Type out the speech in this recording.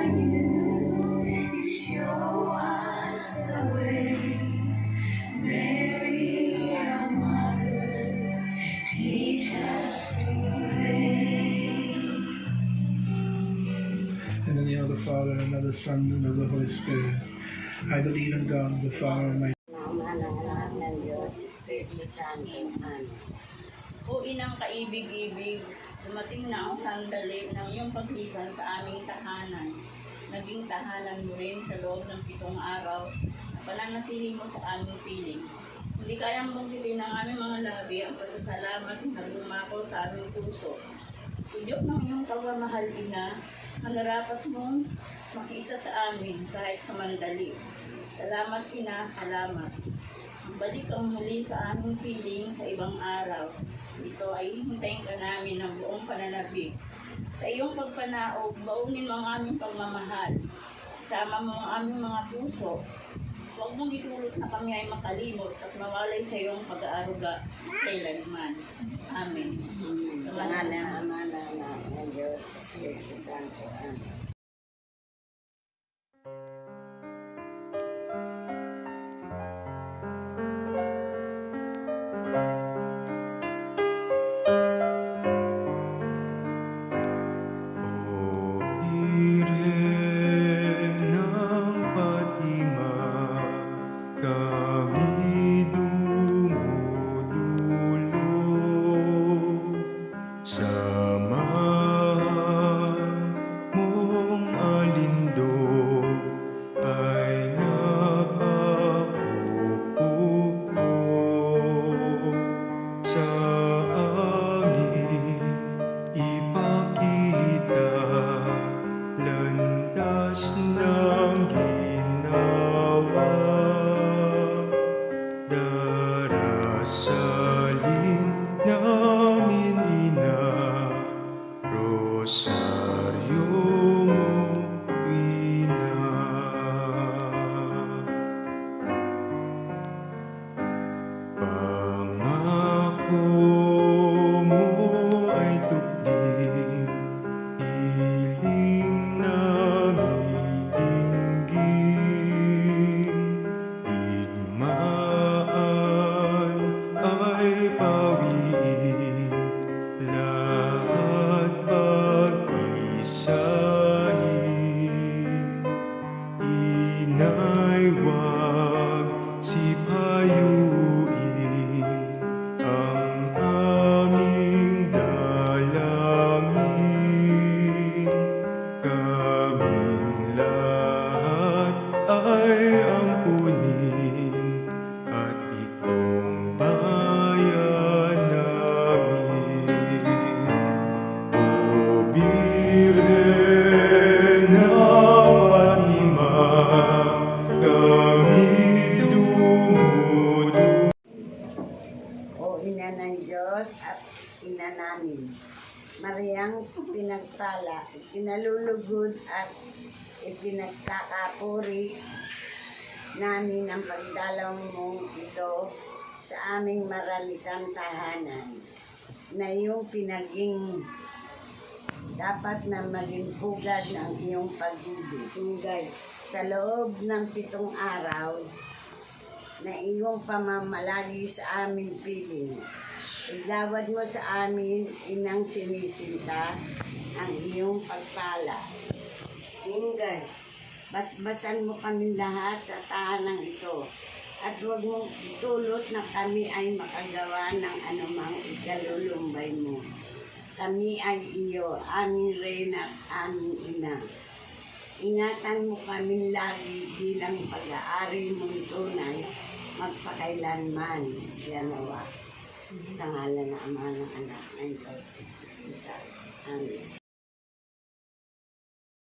You show us the way. Mary, our mother, teach us to pray. In the name of the Father, and of the Son, and of the Holy Spirit. I believe in God, the Father Almighty. Mananganak ng Diyos, Espiritu Santo. Amen. O inang kaibig-ibig, dumating na ang sandali ng iyong paglisan sa aming tahanan. Naging tahanan mo rin sa loob ng 7 araw na pananatili mo sa aming piling. Hindi kayang banggitin ng aming mga labi ang pasasalamat na lumako sa aming puso. Tudyok ng iyong pagmamahal, Ina, ang narapat mong makiisa sa amin kahit sumandali. Salamat, Ina, salamat. Balik ang muli sa aming piling sa ibang araw. Ito ay hintayin ka namin ng buong pananabik. Sa iyong pagpanaog, baunin mo ang aming pagmamahal. Isama mo ang aming mga puso. Huwag mong itulot na kami ay makalimot at mawalay sa iyong pag-aaruga kailanman. Amen. Sa ngalan ng Ama ng Diyos, Espiritu Santo. Amen. Darasalin namin, Ina, rosaryo mo, Ina. Pangako mo ay tupdin, hiling namin dinggin, digmaan ay pawiin, lahat pag-isahin. Inay, wag sipayuin ang aming dalangin. Kaming lahat ay ampunin at itong bayan namin. O Birhen at Ima, kami dumudulo. O Ina ng Diyos at Ina namin, Mariang pinagpala, pinalulugod at ipinagkakapuri namin ang pagdalaw mo ito sa aming maralitang tahanan na iyong pinaging dapat na maging pugad ng iyong pag-ibig sa loob ng 7 araw na iyong pamamalagi sa aming piling. Igawad mo sa amin, Inang sinisinta, ang iyong pagpala. Ingay, basbasan mo kami lahat sa tahanang ito at huwag mong itulot na kami ay makagawa ng anumang ikalulumbay mo. Kami ay iyo, aming Reyna at aming Ina. Ingatan mo kami lagi bilang pag-aari mong tunay, magpakailanman siya nawa. Sa ngalan ng Ama ng Anak ng Diyos, Espiritu Santo. Amen.